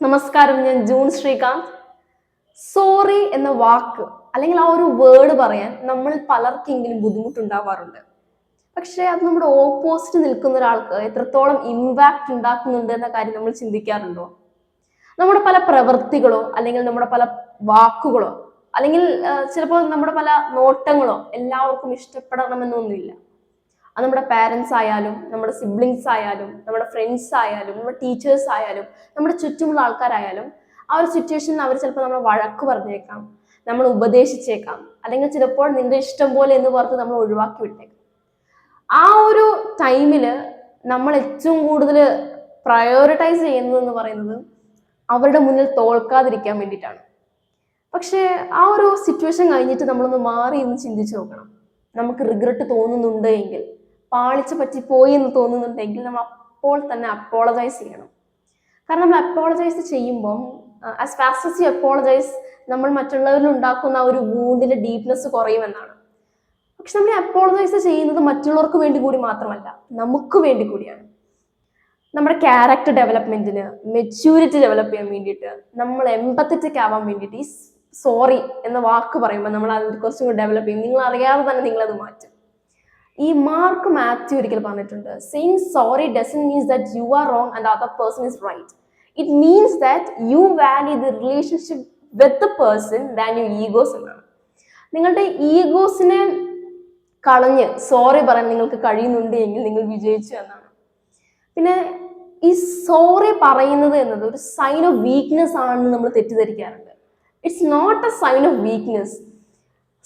നമസ്കാരം, ഞാൻ June Srikanth. Sorry എന്ന വാക്ക് അല്ലെങ്കിൽ ആ ഒരു വേർഡ് പറയാൻ നമ്മൾ പലർക്കെങ്കിലും ബുദ്ധിമുട്ടുണ്ടാവാറുണ്ട്. പക്ഷെ അത് നമ്മുടെ ഓപ്പോസിറ്റ് നിൽക്കുന്ന ഒരാൾക്ക് എത്രത്തോളം ഇമ്പാക്ട് ഉണ്ടാക്കുന്നുണ്ട് എന്ന കാര്യം നമ്മൾ ചിന്തിക്കാറുണ്ടോ? നമ്മുടെ പല പ്രവൃത്തികളോ അല്ലെങ്കിൽ നമ്മുടെ പല വാക്കുകളോ അല്ലെങ്കിൽ ചിലപ്പോൾ നമ്മുടെ പല നോട്ടങ്ങളോ എല്ലാവർക്കും ഇഷ്ടപ്പെടണമെന്നൊന്നുമില്ല. അത് നമ്മുടെ പാരൻസ് ആയാലും നമ്മുടെ സിബ്ലിങ്സ് ആയാലും നമ്മുടെ ഫ്രണ്ട്സ് ആയാലും നമ്മുടെ ടീച്ചേഴ്സ് ആയാലും നമ്മുടെ ചുറ്റുമുള്ള ആൾക്കാരായാലും ആ ഒരു സിറ്റുവേഷനിൽ അവർ ചിലപ്പോൾ നമ്മളെ വഴക്ക് പറഞ്ഞേക്കാം, നമ്മൾ ഉപദേശിച്ചേക്കാം, അല്ലെങ്കിൽ ചിലപ്പോൾ നിന്റെ ഇഷ്ടം പോലെ എന്ന് പറഞ്ഞ് നമ്മൾ ഒഴിവാക്കി വിട്ടേക്കാം. ആ ഒരു ടൈമില് നമ്മൾ ഏറ്റവും കൂടുതൽ പ്രയോറിറ്റൈസ് ചെയ്യുന്നതെന്ന് പറയുന്നത് അവരുടെ മുന്നിൽ തോൽക്കാതിരിക്കാൻ വേണ്ടിയിട്ടാണ്. പക്ഷേ ആ ഒരു സിറ്റുവേഷൻ കഴിഞ്ഞിട്ട് നമ്മളൊന്ന് മാറി എന്ന് ചിന്തിച്ചു നോക്കണം. നമുക്ക് റിഗ്രറ്റ് തോന്നുന്നുണ്ട് എങ്കിൽ, പാളിച്ച പറ്റി പോയി എന്ന് തോന്നുന്നുണ്ടെങ്കിൽ നമ്മൾ അപ്പോൾ തന്നെ അപ്പോളജൈസ് ചെയ്യണം. കാരണം നമ്മൾ അപ്പോളജൈസ് ചെയ്യുമ്പം as fast as you apologise നമ്മൾ മറ്റുള്ളവരിൽ ഉണ്ടാക്കുന്ന ഒരു വൂണ്ടിന്റെ ഡീപ്നെസ് കുറയുമെന്നാണ്. പക്ഷെ നമ്മൾ അപ്പോളജൈസ് ചെയ്യുന്നത് മറ്റുള്ളവർക്ക് വേണ്ടി കൂടി മാത്രമല്ല, നമുക്ക് വേണ്ടി കൂടിയാണ്. നമ്മുടെ ക്യാരക്ടർ ഡെവലപ്മെന്റിന്, മെച്യൂരിറ്റി ഡെവലപ്പ് ചെയ്യാൻ വേണ്ടിയിട്ട്, നമ്മൾ എംപത്തറ്റിക് ആവാൻ വേണ്ടിയിട്ട് ഈ സോറി എന്ന വാക്ക് പറയുമ്പോൾ നമ്മൾ അത് കുറച്ചും കൂടി ഡെവലപ്പ് ചെയ്യും. നിങ്ങൾ അറിയാതെ തന്നെ നിങ്ങൾ അത് മാറ്റും. ഈ മാർക്ക് മാത്യു ഒരിക്കൽ പറഞ്ഞിട്ടുണ്ട്, saying sorry doesn't means that you are wrong and other person is right. It means that you value the relationship with the person than you egos എന്നാണ്. നിങ്ങളുടെ ഈഗോസിനെ കളഞ്ഞ് സോറി പറയാൻ നിങ്ങൾക്ക് കഴിയുന്നുണ്ട് എങ്കിൽ നിങ്ങൾ വിജയിച്ചു എന്നാണ്. പിന്നെ ഈ സോറി പറയുന്നത് എന്നത് ഒരു സൈൻ ഓഫ് വീക്ക്നെസ് ആണെന്ന് നമ്മൾ തെറ്റിദ്ധരിക്കാറുണ്ട്. It's not a sign of weakness.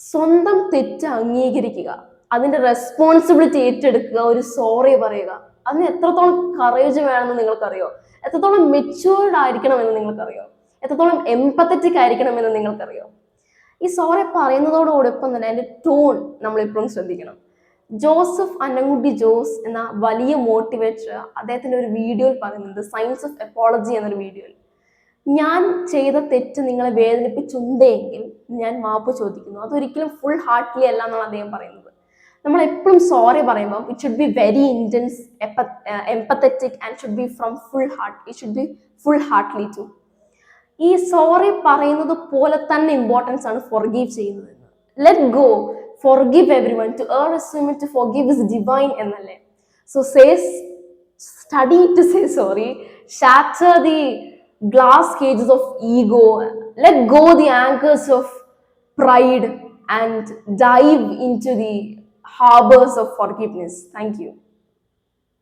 സ്വന്തം തെറ്റ് അംഗീകരിക്കുക, അതിന്റെ റെസ്പോൺസിബിലിറ്റി ഏറ്റെടുക്കുക, ഒരു സോറി പറയുക, അതിന് എത്രത്തോളം കറേജ് വേണമെന്ന് നിങ്ങൾക്കറിയോ? എത്രത്തോളം മെച്യൂർഡ് ആയിരിക്കണമെന്ന് നിങ്ങൾക്കറിയോ? എത്രത്തോളം എംപത്തറ്റിക് ആയിരിക്കണമെന്ന് നിങ്ങൾക്കറിയോ? ഈ സോറി പറയുന്നതോടൊപ്പം തന്നെ അതിന്റെ ടോൺ നമ്മൾ എപ്പോഴും ശ്രദ്ധിക്കണം. ജോസഫ് അന്നംകുട്ടി ജോസ് എന്ന വലിയ മോട്ടിവേറ്റർ അദ്ദേഹത്തിന്റെ ഒരു വീഡിയോയിൽ പറയുന്നുണ്ട്, സയൻസ് ഓഫ് എപ്പോളജി എന്നൊരു വീഡിയോയിൽ, ഞാൻ ചെയ്ത തെറ്റ് നിങ്ങളെ വേദനിപ്പിച്ചുണ്ടെങ്കിൽ ഞാൻ മാപ്പ് ചോദിക്കുന്നു. അതൊരിക്കലും ഫുൾ ഹാർട്ട്ലി അല്ല എന്നാണ് അദ്ദേഹം പറയുന്നത്. നമ്മൾ എപ്പോഴും സോറി പറയുമ്പോൾ it should be very intense, empathetic and should be from full heart. It should be full heartly too. ഈ സോറി പറയുന്നത് പോലെ തന്നെ ഇമ്പോർട്ടൻസ് ആണ് ഫോർഗീവ് ചെയ്യുന്നത്. Let go, forgive everyone. To err is human, to forgive is divine എന്നല്ലേ? So study to say sorry, shatter the glass cages of ego, let go the anchors of pride and dive into the harbors of forgiveness. Thank you.